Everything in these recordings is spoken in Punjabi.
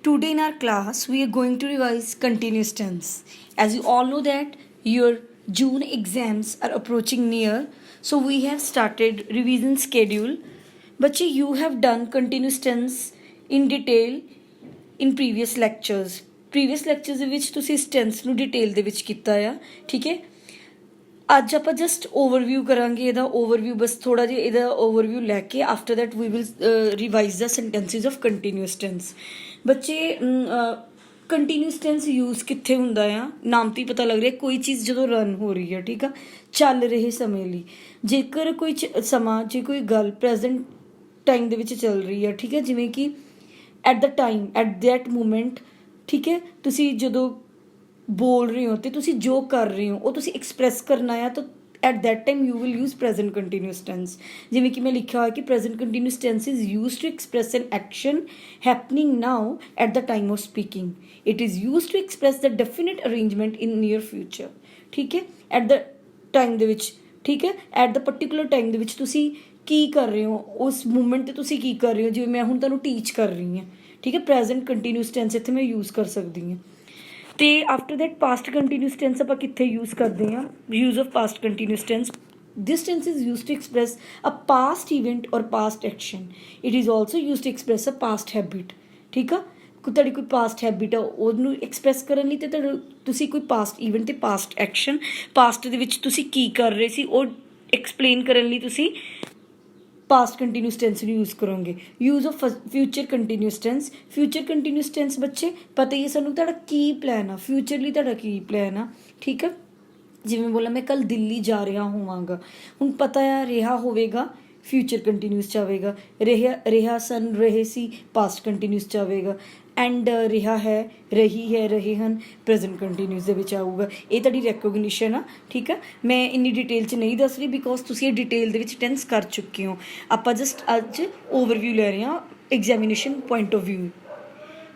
Today in our class, we are going to revise continuous tense. As you all know that your June exams are approaching near, so we have started revision schedule. Bache, you have done continuous tense in detail in previous lectures. Previous lectures ਦੇ ਵਿੱਚ ਤੁਸੀਂ ਇਸ tense ਨੂੰ detail ਦੇ ਵਿੱਚ ਕੀਤਾ ਆ, ਠੀਕ ਹੈ? ਅੱਜ ਆਪਾਂ ਜਸਟ ਓਵਰਵਿਊ ਕਰਾਂਗੇ ਇਹਦਾ ਓਵਰਵਿਊ ਬਸ ਥੋੜਾ ਜਿਹਾ ਇਹਦਾ ਓਵਰਵਿਊ ਲੈ ਕੇ after that we will revise the sentences of continuous tense ਬੱਚੇ ਕੰਟੀਨਿਊਸ ਟੈਂਸ ਯੂਜ਼ ਕਿੱਥੇ ਹੁੰਦਾ ਆ ਨਾਮ ਤੋਂ ਹੀ ਪਤਾ ਲੱਗ ਰਿਹਾ ਕੋਈ ਚੀਜ਼ ਜਦੋਂ ਰਨ ਹੋ ਰਹੀ ਹੈ ਠੀਕ ਆ ਚੱਲ ਰਹੇ ਸਮੇਂ ਲਈ ਜੇਕਰ ਕੋਈ ਸਮਾਂ ਜੇ ਕੋਈ ਗੱਲ ਪ੍ਰੈਜ਼ੈਂਟ ਟਾਈਮ ਦੇ ਵਿੱਚ ਚੱਲ ਰਹੀ ਹੈ ਠੀਕ ਹੈ ਜਿਵੇਂ ਕਿ at the time at that moment ਠੀਕ ਹੈ ਤੁਸੀਂ ਜਦੋਂ ਬੋਲ ਰਹੇ ਹੋ ਤੇ ਤੁਸੀਂ ਜੋ ਕਰ ਰਹੇ ਹੋ ਉਹ ਤੁਸੀਂ ਐਕਸਪ੍ਰੈਸ ਕਰਨਾ ਆ ਤਾਂ at that time you will use present continuous tense ਜਿਵੇਂ ਕਿ ਮੈਂ ਲਿਖਿਆ ਹੋਇਆ ਕਿ present continuous tense is used to express an action happening now at the time of speaking it is used to express the definite arrangement in near future ਠੀਕ ਹੈ ਐਟ ਦਾ ਟਾਈਮ ਦੇ ਵਿੱਚ ਠੀਕ ਹੈ ਐਟ ਦਾ ਪਰਟੀਕੂਲਰ ਟਾਈਮ ਦੇ ਵਿੱਚ ਤੁਸੀਂ ਕੀ ਕਰ ਰਹੇ ਹੋ ਉਸ ਮੂਮੈਂਟ 'ਤੇ ਤੁਸੀਂ ਕੀ ਕਰ ਰਹੇ ਹੋ ਜਿਵੇਂ ਮੈਂ ਹੁਣ ਤੁਹਾਨੂੰ ਟੀਚ ਕਰ ਰਹੀ ਹਾਂ ਠੀਕ ਹੈ ਪ੍ਰੈਜ਼ੈਂਟ ਕੰਟੀਨਿਊਸ ਟੈਂਸ ਇੱਥੇ ਮੈਂ ਯੂਜ਼ ਕਰ ਸਕਦੀ ਹਾਂ ਤੇ after that past continuous tense ਆਪਾਂ ਕਿੱਥੇ ਯੂਜ਼ ਕਰਦੇ ਹਾਂ use of past continuous tense this tense is used to express a past event or past action it is also used to express a past habit ਠੀਕ ਆ ਤੁਹਾਡੀ ਕੋਈ ਪਾਸਟ ਹੈਬਿਟ ਆ ਉਹਨੂੰ ਐਕਸਪ੍ਰੈਸ ਕਰਨ ਲਈ ਤੇ ਤੁਸੀਂ ਕੋਈ ਪਾਸਟ ਇਵੈਂਟ ਤੇ ਪਾਸਟ ਐਕਸ਼ਨ ਪਾਸਟ ਦੇ ਵਿੱਚ ਤੁਸੀਂ ਕੀ ਕਰ ਰਹੇ ਸੀ ਉਹ ਐਕਸਪਲੇਨ ਕਰਨ ਲਈ ਤੁਸੀਂ ਪਾਸਟ ਕੰਟੀਨਿਊਸ ਟੈਂਸ ਨੂੰ ਯੂਜ਼ ਕਰੋਗੇ use of future continuous tense ਬੱਚੇ ਪਤਾ ਹੀ ਹੈ ਸਾਨੂੰ ਤੁਹਾਡਾ ਕੀ ਪਲਾਨ ਆ ਫਿਊਚਰ ਲਈ ਤੁਹਾਡਾ ਕੀ ਪਲਾਨ ਆ ਠੀਕ ਆ ਜਿਵੇਂ ਬੋਲਾਂ ਮੈਂ ਕੱਲ ਦਿੱਲੀ ਜਾ ਰਿਹਾ ਹੋਵਾਂਗਾ ਹੁਣ ਪਤਾ ਆ ਰਿਹਾ ਹੋਵੇਗਾ ਫਿਊਚਰ ਕੰਟੀਨਿਊਸ 'ਚ ਆਵੇਗਾ ਰਿਹਾ ਸਨ ਰਹੇ ਸੀ ਪਾਸਟ ਕੰਟੀਨਿਊਸ 'ਚ ਆਵੇਗਾ ਐਂਡ ਰਿਹਾ ਹੈ ਰਹੇ ਹਨ ਪ੍ਰੈਜ਼ੈਂਟ ਕੰਟੀਨਿਊਸ ਦੇ ਵਿੱਚ ਆਊਗਾ ਇਹ ਤੁਹਾਡੀ ਰੈਕੋਗਨੀਸ਼ਨ ਆ ਠੀਕ ਆ ਮੈਂ ਇੰਨੀ ਡਿਟੇਲ 'ਚ ਨਹੀਂ ਦੱਸ ਰਹੀ ਬਿਕੋਜ਼ ਤੁਸੀਂ ਇਹ ਡਿਟੇਲ ਦੇ ਵਿੱਚ ਟੈਂਸ ਕਰ ਚੁੱਕੇ ਹੋ ਆਪਾਂ ਜਸਟ ਅੱਜ ਓਵਰਵਿਊ ਲੈ ਰਹੇ ਹਾਂ ਐਗਜ਼ਾਮੀਨੇਸ਼ਨ ਪੁਆਇੰਟ ਆਫ ਵਿਊ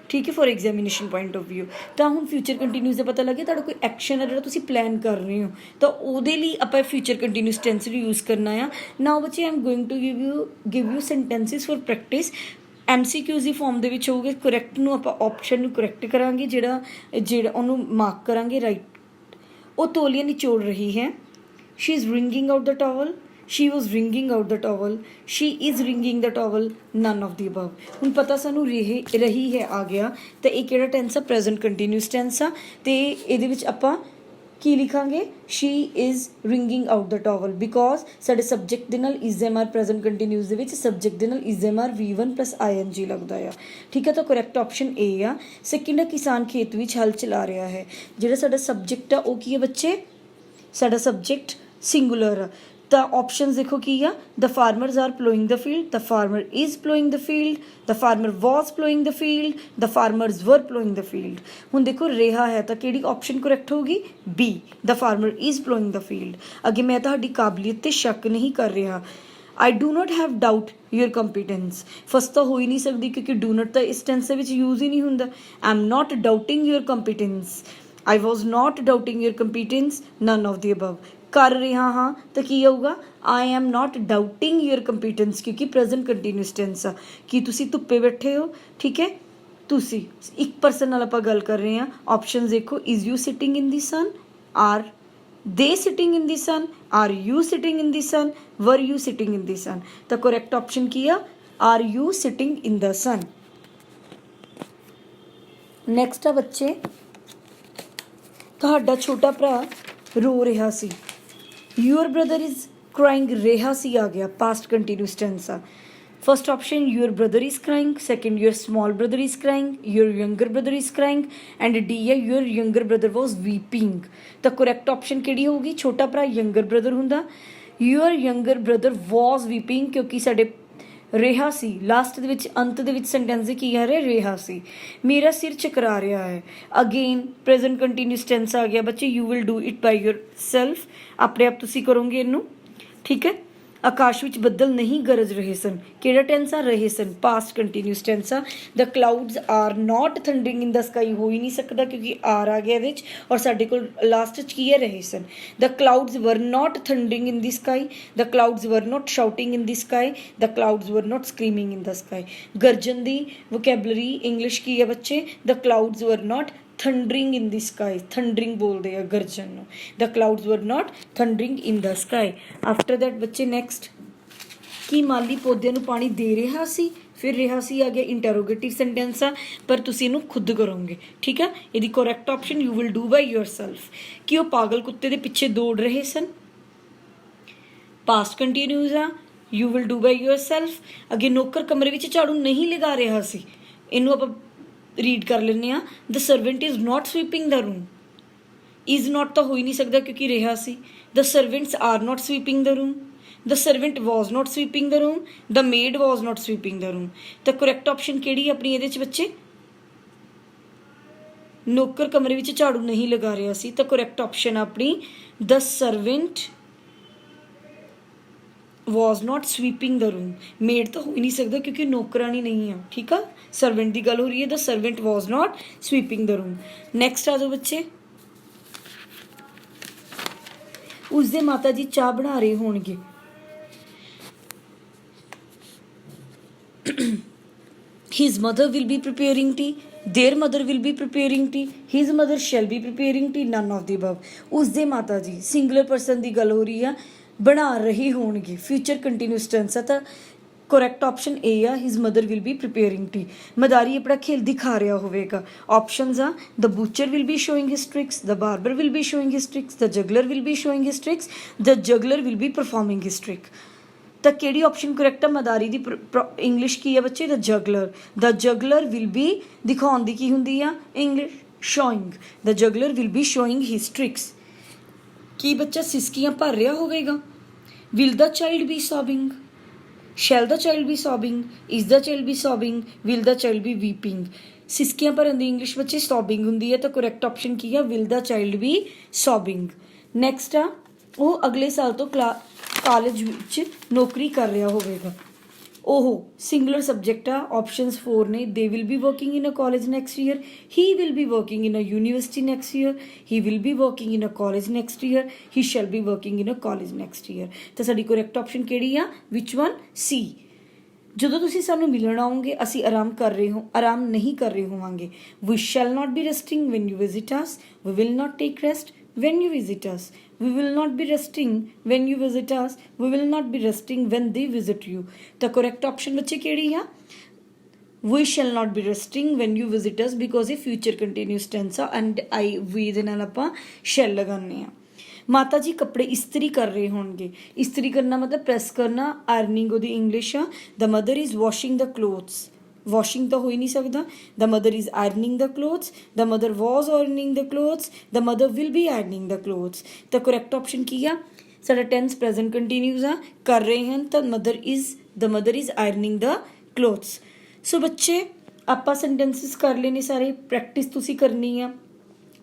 ਠੀਕ ਹੈ for examination point of view ਤਾਂ ਹੁਣ ਫਿਊਚਰ ਕੰਟੀਨਿਊਸ ਦਾ ਪਤਾ ਲੱਗਿਆ ਤੁਹਾਡਾ ਕੋਈ ਐਕਸ਼ਨ ਹੈ ਜਿਹੜਾ ਤੁਸੀਂ ਪਲਾਨ ਕਰ ਰਹੇ ਹੋ ਤਾਂ ਉਹਦੇ ਲਈ ਆਪਾਂ ਫਿਊਚਰ ਕੰਟੀਨਿਊਸ ਟੈਂਸ ਨੂੰ ਯੂਜ਼ ਕਰਨਾ ਆ ਨਾਓ ਬੱਚੇ I am going to give you sentences for practice MCQs ਦੀ ਫਾਰਮ ਦੇ ਵਿੱਚ ਹੋਊਗੇ ਕਰੈਕਟ ਨੂੰ ਆਪਾਂ ਆਪਸ਼ਨ ਨੂੰ ਕਰੈਕਟ ਕਰਾਂਗੇ ਜਿਹੜਾ ਉਹਨੂੰ ਮਾਰਕ ਕਰਾਂਗੇ ਰਾਈਟ ਉਹ ਤੋਲੀਆ ਨਿਚੋੜ ਰਹੀ ਹੈ she is ringing out the towel she was wringing out the towel she is wringing the towel none of the above ਹੁਣ ਪਤਾ ਸਾਨੂੰ ਰਹੀ ਹੈ ਆ ਗਿਆ ਤਾਂ ਇਹ ਕਿਹੜਾ ਟੈਂਸ ਆ ਪ੍ਰੈਜ਼ੈਂਟ ਕੰਟੀਨਿਊਸ ਟੈਂਸ ਆ ਤੇ ਇਹਦੇ ਵਿੱਚ ਆਪਾਂ ਕੀ ਲਿਖਾਂਗੇ she is wringing out the towel because ਸਾਡੇ ਸਬਜੈਕਟ ਦੇ ਨਾਲ is am are present continuous ਦੇ ਵਿੱਚ ਸਬਜੈਕਟ ਦੇ ਨਾਲ is am are V1 plus ing ਲੱਗਦਾ ਆ ਠੀਕ ਹੈ ਤਾਂ ਕਰੈਕਟ ਆਪਸ਼ਨ A ਆ ਸੈਕਿੰਡ ਆ ਕਿਸਾਨ ਖੇਤ ਵਿੱਚ ਹਲ ਚਲਾ ਰਿਹਾ ਹੈ ਜਿਹੜਾ ਸਾਡਾ ਸਬਜੈਕਟ ਆ ਉਹ ਕੀ ਹੈ ਬੱਚੇ ਸਾਡਾ ਸਬਜੈਕਟ ਸਿੰਗੂਲਰ ਆ the options ਦੇਖੋ ਕੀ ਆ the farmers are plowing the field the farmer is plowing the field the farmer was plowing the field the farmers were plowing the field ਹੁਣ ਦੇਖੋ ਰਿਹਾ ਹੈ ਤਾਂ ਕਿਹੜੀ ਆਪਸ਼ਨ ਕਰੈਕਟ ਹੋਊਗੀ B the farmer is plowing the field ਅੱਗੇ ਮੈਂ ਤੁਹਾਡੀ ਕਾਬਲੀਅਤ ਤੇ ਸ਼ੱਕ ਨਹੀਂ ਕਰ ਰਿਹਾ I do not have doubt your competence first ਤਾਂ ਹੋ ਹੀ ਨਹੀਂ ਸਕਦੀ ਕਿਉਂਕਿ do not ਤਾਂ ਇਸ ਟੈਂਸ ਦੇ ਵਿੱਚ ਯੂਜ਼ ਹੀ ਨਹੀਂ ਹੁੰਦਾ I am not doubting your competence I was not doubting your competence none of the above ਕਰ ਰਿਹਾ ਹਾਂ ਤਾਂ ਕੀ ਆਊਗਾ I am not ਡਾਊਟਿੰਗ your competence ਕਿਉਂਕਿ ਪ੍ਰੈਜ਼ੈਂਟ ਕੰਟੀਨਿਊਸ ਟੈਂਸ ਆ ਕੀ ਤੁਸੀਂ ਧੁੱਪੇ ਬੈਠੇ ਹੋ ਠੀਕ ਹੈ ਤੁਸੀਂ ਇੱਕ ਪਰਸਨ ਨਾਲ ਆਪਾਂ ਗੱਲ ਕਰ ਰਹੇ ਹਾਂ ਆਪਸ਼ਨਸ ਦੇਖੋ is you sitting in the son R ਦੇ sitting in the son R you sitting ਇਨ ਦੀ ਸਨ ਵਰ ਯੂ ਸਿਟਿੰਗ ਇਨ ਦੀ ਸਨ ਤਾਂ ਕਰੈਕਟ ਆਪਸ਼ਨ ਕੀ ਆ are you sitting in the sun next ਆ ਬੱਚੇ ਤੁਹਾਡਾ ਛੋਟਾ ਭਰਾ ਰੋ ਰਿਹਾ ਸੀ your brother is crying ਰਿਹਾ ਸੀ ਆ ਗਿਆ past continuous tense ਆ first option your brother is crying second your small brother is crying your younger brother is crying and D ਹੈ your younger brother was weeping ਤਾਂ correct option ਕਿਹੜੀ ਹੋਊਗੀ ਛੋਟਾ ਭਰਾ younger brother ਹੁੰਦਾ your younger brother was weeping ਕਿਉਂਕਿ ਸਾਡੇ ਰਿਹਾ ਸੀ ਲਾਸਟ ਦੇ ਵਿੱਚ ਅੰਤ ਦੇ ਵਿੱਚ ਸੈਂਟੈਂਸ ਦੇ ਕੀ ਆ ਰਿਹਾ ਸੀ ਮੇਰਾ ਸਿਰ ਚਕਰਾ ਰਿਹਾ ਹੈ ਅਗੇਨ ਪ੍ਰੈਜ਼ੈਂਟ ਕੰਟੀਨਿਊਸ ਟੈਂਸ ਆ ਗਿਆ ਬੱਚੇ you will do it by yourself ਆਪਣੇ ਆਪ ਤੁਸੀਂ ਕਰੋਗੇ ਇਹਨੂੰ ਠੀਕ ਹੈ ਆਕਾਸ਼ ਵਿੱਚ ਬੱਦਲ ਨਹੀਂ ਗਰਜ ਰਹੇ ਸਨ। ਕਿਹੜਾ ਟੈਂਸ ਆ? ਰਹੇ ਸਨ। ਪਾਸਟ ਕੰਟੀਨਿਊਸ ਟੈਂਸ ਆ। ਦ ਕਲਾਊਡਸ R ਨॉट thundering in the sky ਹੋ ਹੀ ਨਹੀਂ ਸਕਦਾ ਕਿਉਂਕਿ ਆਰ ਆ ਗਿਆ ਇਹਦੇ 'ਚ, ਔਰ ਸਾਡੇ ਕੋਲ ਲਾਸਟ 'ਚ ਕੀ ਹੈ? ਰਹੇ ਸਨ। ਦ ਕਲਾਊਡਸ ਵਰ ਨॉट ਥੰਡਰਿੰਗ ਇਨ ਦੀ ਸਕਾਈ, ਦ ਕਲਾਊਡਸ ਵਰ ਨॉट ਸ਼ਾਊਟਿੰਗ ਇਨ ਦੀ ਸਕਾਈ, ਦ ਕਲਾਊਡਸ ਵਰ ਨॉट ਸਕਰੀਮਿੰਗ ਇਨ the sky. Garjan the vocabulary English ਕੀ ਹੈ ਬੱਚੇ? ਦ ਕਲਾਊਡਸ ਵਰ ਨॉट ਥੰਡਰਿੰਗ ਇਨ ਦੀ ਸਕਾਈ। ਥੰਡਰਿੰਗ ਬੋਲਦੇ ਆ ਗਰਜਨ ਨੂੰ। ਦ ਕਲਾਊਡਸ ਵਰ ਨॉट thundering in the sky. After that ਬੱਚੇ ਨੈਕਸਟ, ਕੀ ਮਾਲੀ ਪੌਦਿਆਂ ਨੂੰ ਪਾਣੀ ਦੇ ਰਿਹਾ ਸੀ? ਫਿਰ ਰਿਹਾ ਸੀ ਆ ਗਿਆ ਇੰਟਰੋਗੇਟਿਵ ਸੈਂਟੈਂਸ ਆ, ਪਰ ਤੁਸੀਂ ਇਹਨੂੰ ਖੁਦ ਕਰੋਗੇ, ਠੀਕ ਆ। ਇਹਦੀ correct option you will do by yourself. ਕਿ ਉਹ ਪਾਗਲ ਕੁੱਤੇ ਦੇ ਪਿੱਛੇ ਦੌੜ ਰਹੇ ਸਨ। ਪਾਸਟ ਕੰਟੀਨਿਊਸ ਆ, you will do by yourself. ਅੱਗੇ ਨੌਕਰ ਕਮਰੇ ਵਿੱਚ ਝਾੜੂ ਨਹੀਂ ਲਗਾ ਰਿਹਾ ਸੀ। ਇਹਨੂੰ ਆਪਾਂ ਰੀਡ ਕਰ ਲੈਂਦੇ ਹਾਂ। The servant is not sweeping the room. Is not ਤਾਂ ਹੋ ਹੀ ਨਹੀਂ ਸਕਦਾ ਕਿਉਂਕਿ ਰਿਹਾ ਸੀ। The servants are not sweeping the room. The servant was not sweeping the room. The maid was not sweeping the room. ਤਾਂ ਕਰੈਕਟ ਆਪਸ਼ਨ ਕਿਹੜੀ ਆਪਣੀ ਇਹਦੇ 'ਚ ਬੱਚੇ? ਨੌਕਰ ਕਮਰੇ ਵਿੱਚ ਝਾੜੂ ਨਹੀਂ ਲਗਾ ਰਿਹਾ ਸੀ, ਤਾਂ ਕਰੈਕਟ ਆਪਸ਼ਨ ਆਪਣੀ the servant was not sweeping the room। Maid ਤਾਂ ਹੋ ਹੀ ਨਹੀਂ ਸਕਦਾ ਕਿਉਂਕਿ ਨੌਕਰਾਨੀ ਨਹੀਂ ਆ, ਠੀਕ ਆ। ਸਰਵੈਂਟ ਦੀ ਗੱਲ ਹੋ ਰਹੀ ਹੈ। The servant was not sweeping the room। Next ਆ ਜਾਓ ਬੱਚੇ। ਉਸਦੇ ਮਾਤਾ ਜੀ ਚਾਹ ਬਣਾ ਰਹੇ ਹੋਣਗੇ। His mother will be preparing tea। Their mother will be preparing tea। His mother shall be preparing tea। None of the above। ਉਸਦੇ ਮਾਤਾ ਜੀ ਸਿੰਗੂਲਰ ਪਰਸਨ ਦੀ ਗੱਲ ਹੋ ਰਹੀ ਆ, ਬਣਾ ਰਹੇ ਹੋਣਗੇ। ਫਿਊਚਰ ਕੰਟੀਨਿਊਸ ਟੈਂਸ ਆ, ਤਾਂ ਕਰੈਕਟ ਆਪਸ਼ਨ ਏ ਆ, his mother will be preparing tea. ਮਦਾਰੀ ਆਪਣਾ ਖੇਲ ਦਿਖਾ ਰਿਹਾ ਹੋਵੇਗਾ। ਆਪਸ਼ਨਸ ਆ, the butcher will be showing his tricks, the barber will be showing his tricks, the juggler will be showing his tricks, the juggler will be performing his trick. ਤਾਂ ਕਿਹੜੀ ਆਪਸ਼ਨ ਕਰੈਕਟ ਆ? ਮਦਾਰੀ ਦੀ ਇੰਗਲਿਸ਼ ਕੀ ਹੈ ਬੱਚੇ? ਦ ਜਗਲਰ। ਦ ਜਗਲਰ ਵਿਲ ਬੀ ਦਿਖਾਉਣ ਦੀ ਕੀ ਹੁੰਦੀ ਆ? English showing. The juggler will be showing his tricks. ਕੀ ਬੱਚਾ ਸਿਸਕੀਆਂ ਭਰ ਰਿਹਾ ਹੋਵੇਗਾ? Will the child be sobbing, shall the child be sobbing, is the child be sobbing, will the child be weeping. ਸਿਸਕੀਆਂ ਭਰਨ ਦੀ ਇੰਗਲਿਸ਼ ਬੱਚੇ ਸੋਬਿੰਗ ਹੁੰਦੀ ਹੈ, ਤਾਂ ਕਰੈਕਟ ਆਪਸ਼ਨ ਕੀ ਆ? Will the child be sobbing. Next ਆ, ਉਹ ਅਗਲੇ ਸਾਲ ਤੋਂ ਕਾਲਜ ਵਿੱਚ ਨੌਕਰੀ ਕਰ ਰਿਹਾ ਹੋਵੇਗਾ। ਉਹ ਸਿੰਗੂਲਰ ਸਬਜੈਕਟ ਆ। ਆਪਸ਼ਨਸ 4 ਨੇ। They will be working in a college next year, he will be working in a university next year, he will be working in a college next year, he shall be working in a college next year. ਤਾਂ ਸਾਡੀ ਕਰੈਕਟ ਆਪਸ਼ਨ ਕਿਹੜੀ ਆ? Which one? ਸੀ। ਜਦੋਂ ਤੁਸੀਂ ਸਾਨੂੰ ਮਿਲਣ ਆਓਗੇ ਅਸੀਂ ਆਰਾਮ ਨਹੀਂ ਕਰ ਰਹੇ ਹੋਵਾਂਗੇ। We shall not be resting when you visit us, we will not take rest when you visit us, we will not be resting when you visit us, we will not be resting when they visit you। the correct option ਬੱਚੇ ਕਿਹੜੀ ਆ? we shall not be resting when you visit us because ਇਹ future continuous tense ਆ and we ਦੇ ਨਾਲ ਆਪਾਂ shall ਲਗਾਉਂਦੇ ਆ। ਮਾਤਾ ਜੀ ਕੱਪੜੇ ਇਸਤਰੀ ਕਰ ਰਹੇ ਹੋਣਗੇ। ਇਸਤਰੀ ਕਰਨਾ ਮਤਲਬ ਪ੍ਰੈਸ ਕਰਨਾ, ਆਇਰਨਿੰਗ ਉਹਦੀ ਇੰਗਲਿਸ਼ ਆ। the mother is washing the clothes, washing ਤਾਂ ਹੋ ਹੀ ਨਹੀਂ ਸਕਦਾ। the mother is ironing the clothes, the mother was ironing the clothes, the mother will be ironing the clothes। ਤਾਂ correct option ਕੀ ਆ? ਸਾਡਾ tense present continuous ਆ, ਕਰ ਰਹੇ ਹਨ ਤਾਂ the mother is ironing the clothes। ਸੋ ਬੱਚੇ ਆਪਾਂ sentences ਕਰ ਲਏ ਨੇ ਸਾਰੇ। ਪ੍ਰੈਕਟਿਸ ਤੁਸੀਂ ਕਰਨੀ ਆ।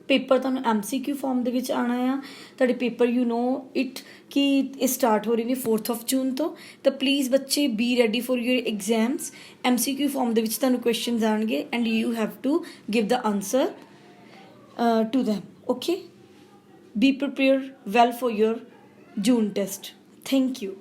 ਪੇਪਰ ਤੁਹਾਨੂੰ MCQ ਫਾਰਮ ਦੇ ਵਿੱਚ ਆਉਣਾ ਆ। ਤੁਹਾਡੇ ਪੇਪਰ ਯੂ ਨੋ ਇਟ ਕਿ ਇਹ ਸਟਾਰਟ ਹੋ ਰਹੇ ਨੇ 4th of June ਤੋਂ। ਤਾਂ ਪਲੀਜ਼ ਬੱਚੇ be ready for your exams. MCQ form ਦੇ ਵਿੱਚ ਤੁਹਾਨੂੰ ਕੁਐਸਚਨਸ ਆਉਣਗੇ and you have to give the answer to them। Okay, be prepare well for your June test। Thank you.